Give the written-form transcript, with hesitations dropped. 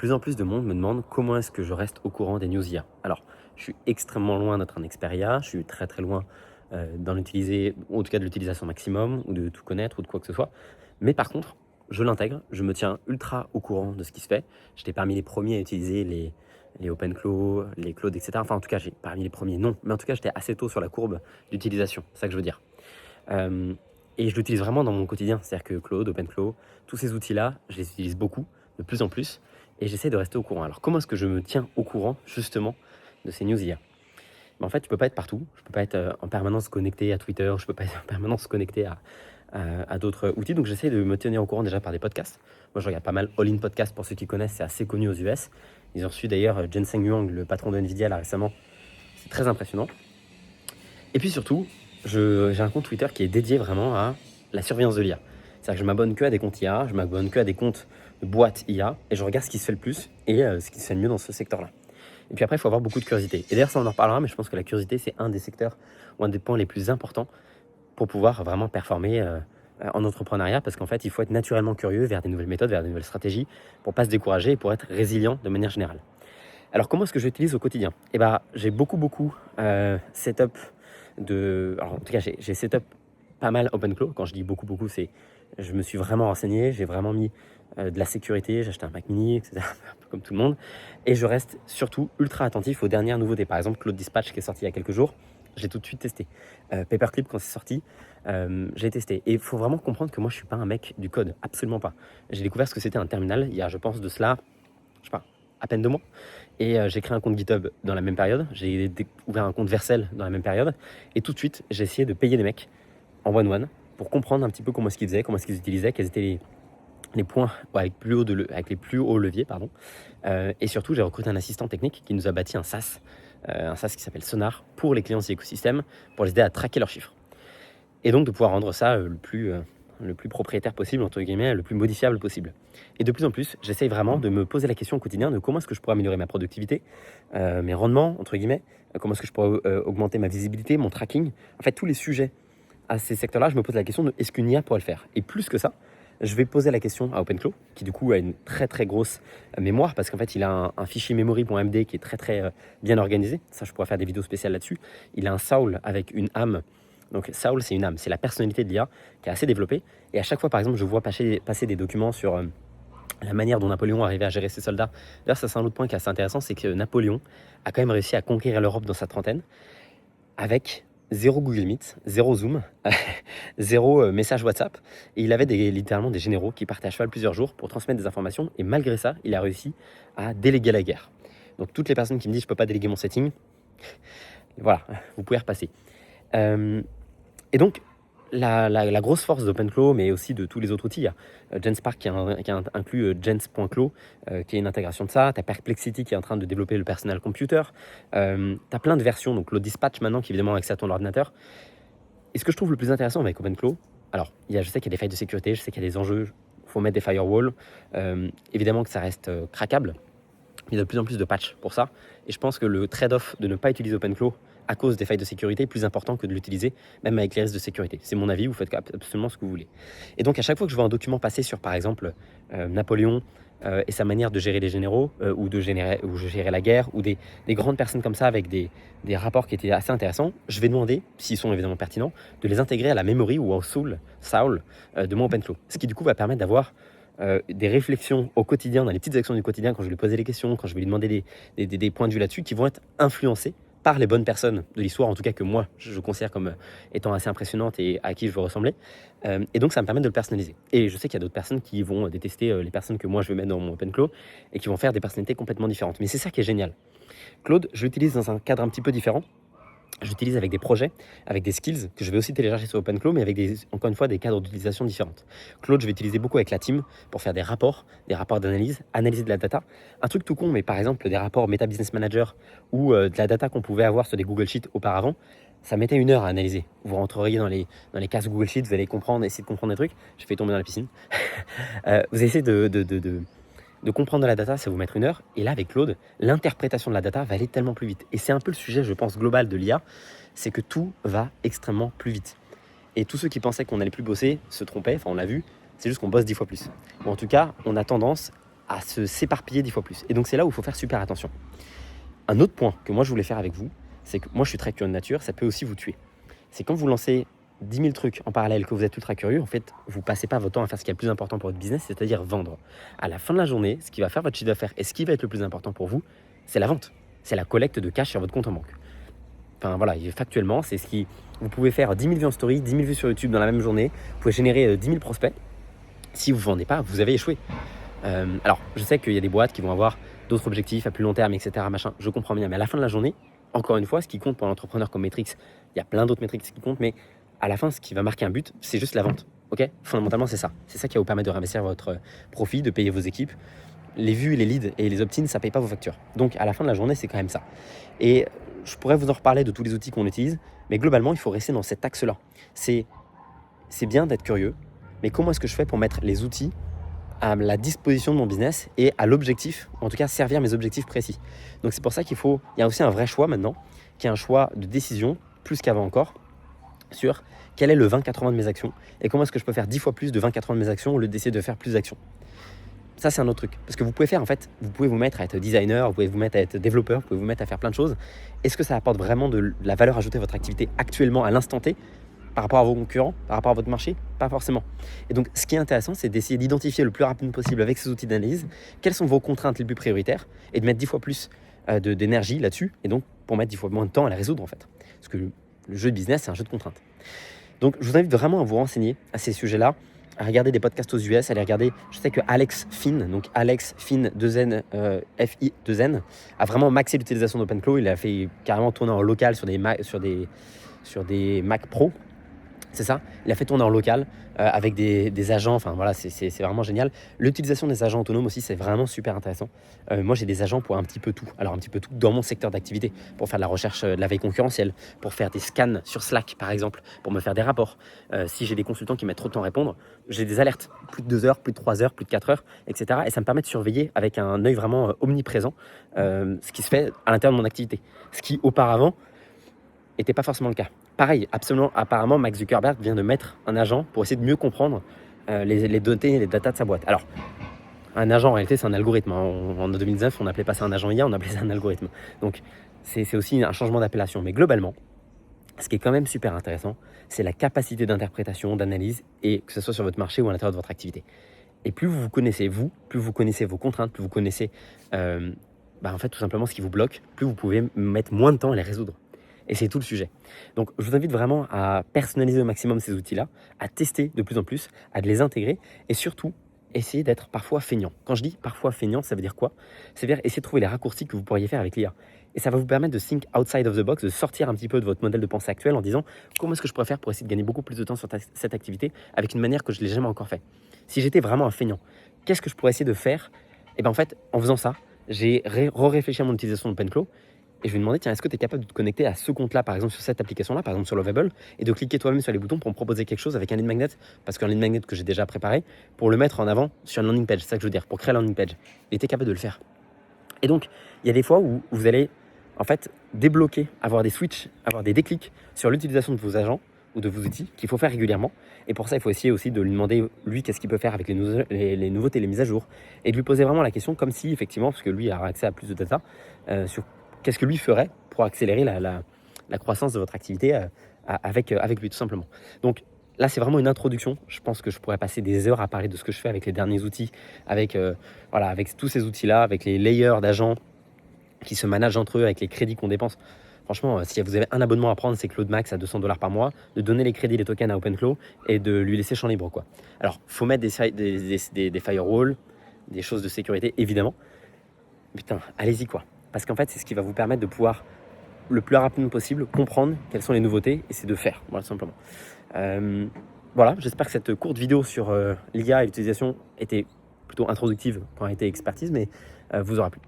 plus en plus de monde me demande comment est-ce que je reste au courant des news IA. Alors, je suis extrêmement loin d'être un expert IA, je suis très très loin d'en utiliser, ou en tout cas de l'utilisation maximum, ou de tout connaître, ou de quoi que ce soit. Mais par contre, je l'intègre, je me tiens ultra au courant de ce qui se fait. J'étais parmi les premiers à utiliser les OpenClaw, les Claude, etc. Enfin, en tout cas, j'ai parmi les premiers, non. Mais en tout cas, j'étais assez tôt sur la courbe d'utilisation, c'est ça que je veux dire. Euh, et je l'utilise vraiment dans mon quotidien. C'est-à-dire que Claude, OpenClaw, tous ces outils-là, je les utilise beaucoup, de plus en plus, et j'essaie de rester au courant. Alors, comment est-ce que je me tiens au courant, justement, de ces news IA? En fait, tu peux pas être partout. Je peux pas être en permanence connecté à Twitter, je peux pas être en permanence connecté à d'autres outils. Donc, j'essaie de me tenir au courant déjà par des podcasts. Moi, je regarde pas mal All In Podcast, pour ceux qui connaissent, c'est assez connu aux US. Ils ont reçu d'ailleurs Jensen Huang, le patron de Nvidia, là récemment. C'est très impressionnant. Et puis surtout, j'ai un compte Twitter qui est dédié vraiment à la surveillance de l'IA. C'est-à-dire que je m'abonne que à des comptes IA, je m'abonne que à des comptes de boîtes IA, et je regarde ce qui se fait le plus et ce qui se fait le mieux dans ce secteur-là. Et puis après, il faut avoir beaucoup de curiosité. Et d'ailleurs, ça on en reparlera, mais je pense que la curiosité, c'est un des secteurs ou un des points les plus importants pour pouvoir vraiment performer en entrepreneuriat, parce qu'en fait, il faut être naturellement curieux vers des nouvelles méthodes, vers des nouvelles stratégies, pour pas se décourager et pour être résilient de manière générale. Alors, comment est-ce que je l'utilise au quotidien? Eh ben, j'ai beaucoup setup de... Alors, en tout cas, j'ai setup pas mal OpenClaw. Quand je dis beaucoup, c'est... Je me suis vraiment renseigné, j'ai vraiment mis de la sécurité, j'ai acheté un Mac mini, etc., un peu comme tout le monde. Et je reste surtout ultra attentif aux dernières nouveautés. Par exemple, Claude Dispatch qui est sorti il y a quelques jours, je l'ai tout de suite testé. Paperclip, quand c'est sorti, j'ai testé. Et il faut vraiment comprendre que moi, je suis pas un mec du code, absolument pas. J'ai découvert ce que c'était un terminal il y a, je pense, de cela, je sais pas, à peine 2 mois. Et j'ai créé un compte GitHub dans la même période. J'ai ouvert un compte Vercel dans la même période. Et tout de suite, j'ai essayé de payer des mecs en one-one pour comprendre un petit peu comment est-ce qu'ils faisaient, comment est-ce qu'ils utilisaient, quels étaient les points avec les plus hauts leviers. Pardon. Et surtout, j'ai recruté un assistant technique qui nous a bâti un SaaS qui s'appelle Sonar, pour les clients de l'écosystème, pour les aider à traquer leurs chiffres. Et donc de pouvoir rendre ça le plus propriétaire possible, entre guillemets, le plus modifiable possible. Et de plus en plus, j'essaye vraiment de me poser la question au quotidien de comment est-ce que je pourrais améliorer ma productivité, mes rendements, entre guillemets, comment est-ce que je pourrais augmenter ma visibilité, mon tracking. En fait, tous les sujets à ces secteurs-là, je me pose la question de est-ce qu'une IA pourrait le faire? Et plus que ça, je vais poser la question à OpenClaw, qui du coup a une très grosse mémoire, parce qu'en fait, il a un fichier memory.md qui est très bien organisé. Ça, je pourrais faire des vidéos spéciales là-dessus. Il a un Saul avec une âme. Donc Saul, c'est une âme, c'est la personnalité de l'IA qui est assez développée. Et à chaque fois, par exemple, je vois passer des documents sur la manière dont Napoléon arrivait à gérer ses soldats. D'ailleurs, ça c'est un autre point qui est assez intéressant, c'est que Napoléon a quand même réussi à conquérir l'Europe dans sa trentaine avec zéro Google Meet, zéro Zoom, zéro message WhatsApp. Et il avait littéralement des généraux qui partaient à cheval plusieurs jours pour transmettre des informations. Et malgré ça, il a réussi à déléguer la guerre. Donc toutes les personnes qui me disent je peux pas déléguer mon setting, voilà, vous pouvez repasser. Et donc, la grosse force d'OpenClaw, mais aussi de tous les autres outils, il y a GenSpark qui inclut Gens.claw, qui est une intégration de ça. Tu as Perplexity qui est en train de développer le personal computer. Tu as plein de versions, donc Claude Dispatch maintenant, qui évidemment a accès à ton ordinateur. Et ce que je trouve le plus intéressant avec OpenClaw, alors, je sais qu'il y a des failles de sécurité, je sais qu'il y a des enjeux, il faut mettre des firewalls. Évidemment que ça reste craquable. Il y a de plus en plus de patchs pour ça. Et je pense que le trade-off de ne pas utiliser OpenClaw à cause des failles de sécurité est plus important que de l'utiliser, même avec les risques de sécurité. C'est mon avis, vous faites absolument ce que vous voulez. Et donc, à chaque fois que je vois un document passer sur, par exemple, Napoléon et sa manière de gérer les généraux, ou de gérer la guerre, ou des grandes personnes comme ça avec des rapports qui étaient assez intéressants, je vais demander, s'ils sont évidemment pertinents, de les intégrer à la memory ou au Saul de mon OpenClaw. Ce qui, du coup, va permettre d'avoir des réflexions au quotidien, dans les petites actions du quotidien, quand je vais lui poser des questions, quand je vais lui demander des points de vue là-dessus, qui vont être influencés par les bonnes personnes de l'histoire, en tout cas que moi je considère comme étant assez impressionnante et à qui je veux ressembler. Et donc ça me permet de le personnaliser. Et je sais qu'il y a d'autres personnes qui vont détester les personnes que moi je vais mettre dans mon OpenClaw et qui vont faire des personnalités complètement différentes. Mais c'est ça qui est génial. Claude, je l'utilise dans un cadre un petit peu différent. J'utilise avec des projets, avec des skills que je vais aussi télécharger sur OpenClaw, mais avec encore une fois des cadres d'utilisation différentes. Claude, je vais utiliser beaucoup avec la team pour faire des rapports d'analyse, analyser de la data. Un truc tout con, mais par exemple des rapports Meta Business Manager ou de la data qu'on pouvait avoir sur des Google Sheets auparavant, ça mettait 1 heure à analyser. Vous rentreriez dans les cases Google Sheets, vous allez essayer de comprendre des trucs. Je fais tomber dans la piscine. Vous essayez de comprendre la data, ça va vous mettre 1 heure. Et là, avec Claude, l'interprétation de la data va aller tellement plus vite. Et c'est un peu le sujet, je pense, global de l'IA, c'est que tout va extrêmement plus vite. Et tous ceux qui pensaient qu'on allait plus bosser se trompaient, enfin on l'a vu, c'est juste qu'on bosse 10 fois plus. Ou en tout cas, on a tendance à se s'éparpiller 10 fois plus. Et donc c'est là où il faut faire super attention. Un autre point que moi je voulais faire avec vous, c'est que moi je suis très curieux de nature, ça peut aussi vous tuer. C'est quand vous lancez 10 000 trucs en parallèle, que vous êtes ultra curieux, en fait, vous passez pas votre temps à faire ce qui est le plus important pour votre business, c'est-à-dire vendre. À la fin de la journée, ce qui va faire votre chiffre d'affaires et ce qui va être le plus important pour vous, c'est la vente. C'est la collecte de cash sur votre compte en banque. Enfin voilà, factuellement, c'est ce qui... Vous pouvez faire 10 000 vues en story, 10 000 vues sur YouTube dans la même journée, vous pouvez générer 10 000 prospects. Si vous ne vendez pas, vous avez échoué. Alors, je sais qu'il y a des boîtes qui vont avoir d'autres objectifs à plus long terme, etc. Machin, je comprends bien, mais à la fin de la journée, encore une fois, ce qui compte pour l'entrepreneur comme métrique, il y a plein d'autres métriques qui comptent, mais à la fin, ce qui va marquer un but, c'est juste la vente. Ok ? Fondamentalement, c'est ça. C'est ça qui va vous permettre de réinvestir votre profit, de payer vos équipes. Les vues, les leads et les opt-ins, ça ne paye pas vos factures. Donc, à la fin de la journée, c'est quand même ça. Et je pourrais vous en reparler de tous les outils qu'on utilise, mais globalement, il faut rester dans cet axe-là. C'est bien d'être curieux, mais comment est-ce que je fais pour mettre les outils à la disposition de mon business et à l'objectif, en tout cas servir mes objectifs précis. Donc c'est pour ça il y a aussi un vrai choix maintenant, qui est un choix de décision, plus qu'avant encore, sur quel est le 20-80 de mes actions et comment est-ce que je peux faire 10 fois plus de 20-80 de mes actions au lieu d'essayer de faire plus d'actions. Ça, c'est un autre truc. Parce que vous pouvez faire, en fait, vous pouvez vous mettre à être designer, vous pouvez vous mettre à être développeur, vous pouvez vous mettre à faire plein de choses. Est-ce que ça apporte vraiment de la valeur ajoutée à votre activité actuellement, à l'instant T, par rapport à vos concurrents, par rapport à votre marché? Pas forcément. Et donc, ce qui est intéressant, c'est d'essayer d'identifier le plus rapidement possible avec ces outils d'analyse quelles sont vos contraintes les plus prioritaires et de mettre 10 fois plus d'énergie là-dessus et donc pour mettre 10 fois moins de temps à les résoudre en fait. Parce que le jeu de business, c'est un jeu de contraintes. Donc, je vous invite vraiment à vous renseigner à ces sujets-là, à regarder des podcasts aux US, à les regarder. Je sais que Alex Finn, donc Alex Finn 2N, FI 2N, a vraiment maxé l'utilisation d'OpenClaw. Il a fait carrément tourner en local sur des Mac Pro. C'est ça, il a fait tourner en local avec des agents, enfin voilà, c'est vraiment génial. L'utilisation des agents autonomes aussi, c'est vraiment super intéressant. Moi, j'ai des agents pour un petit peu tout. Alors, un petit peu tout dans mon secteur d'activité, pour faire de la recherche de la veille concurrentielle, pour faire des scans sur Slack, par exemple, pour me faire des rapports. Si j'ai des consultants qui mettent trop de temps à répondre, j'ai des alertes, plus de 2 heures, plus de 3 heures, plus de 4 heures, etc. Et ça me permet de surveiller avec un œil vraiment omniprésent ce qui se fait à l'intérieur de mon activité. Ce qui, auparavant, n'était pas forcément le cas. Pareil, absolument, apparemment, Mark Zuckerberg vient de mettre un agent pour essayer de mieux comprendre les données et les datas de sa boîte. Alors, un agent, en réalité, c'est un algorithme. En 2019, on n'appelait pas ça un agent IA, on appelait ça un algorithme. Donc, c'est aussi un changement d'appellation. Mais globalement, ce qui est quand même super intéressant, c'est la capacité d'interprétation, d'analyse, et que ce soit sur votre marché ou à l'intérieur de votre activité. Et plus vous vous connaissez vous, plus vous connaissez vos contraintes, plus vous connaissez en fait, tout simplement ce qui vous bloque, plus vous pouvez mettre moins de temps à les résoudre. Et c'est tout le sujet. Donc, je vous invite vraiment à personnaliser au maximum ces outils-là, à tester de plus en plus, à les intégrer et surtout, essayer d'être parfois feignant. Quand je dis parfois feignant, ça veut dire quoi? Ça veut dire essayer de trouver les raccourcis que vous pourriez faire avec l'IA. Et ça va vous permettre de think outside of the box, de sortir un petit peu de votre modèle de pensée actuel en disant comment est-ce que je pourrais faire pour essayer de gagner beaucoup plus de temps sur cette activité avec une manière que je ne l'ai jamais encore fait. Si j'étais vraiment un feignant, qu'est-ce que je pourrais essayer de faire? Et bien en fait, en faisant ça, j'ai réfléchi à mon utilisation d'OpenClaw. Et je vais me demander, tiens, est-ce que tu es capable de te connecter à ce compte-là, par exemple sur cette application-là, par exemple sur Lovable, et de cliquer toi-même sur les boutons pour me proposer quelque chose avec un lead magnet, parce qu'un lead magnet que j'ai déjà préparé, pour le mettre en avant sur une landing page, c'est ça que je veux dire, pour créer la landing page. Il était capable de le faire. Et donc, il y a des fois où vous allez, en fait, débloquer, avoir des switches, avoir des déclics sur l'utilisation de vos agents ou de vos outils qu'il faut faire régulièrement. Et pour ça, il faut essayer aussi de lui demander, lui, qu'est-ce qu'il peut faire avec les nouveautés, les mises à jour, et de lui poser vraiment la question comme si, effectivement, parce que lui a accès à plus de data, sur qu'est-ce que lui ferait pour accélérer la croissance de votre activité avec lui, tout simplement. Donc là, c'est vraiment une introduction. Je pense que je pourrais passer des heures à parler de ce que je fais avec les derniers outils, avec tous ces outils-là, avec les layers d'agents qui se managent entre eux, avec les crédits qu'on dépense. Franchement, si vous avez un abonnement à prendre, c'est Claude Max à $200 par mois, de donner les crédits, les tokens à OpenClaw et de lui laisser champ libre, quoi. Alors, il faut mettre des firewalls, des choses de sécurité, évidemment. Putain, allez-y, quoi. Parce qu'en fait, c'est ce qui va vous permettre de pouvoir, le plus rapidement possible, comprendre quelles sont les nouveautés et c'est de faire, voilà, tout simplement. Voilà, j'espère que cette courte vidéo sur l'IA et l'utilisation était plutôt introductive quand elle était expertise, mais vous aura plu.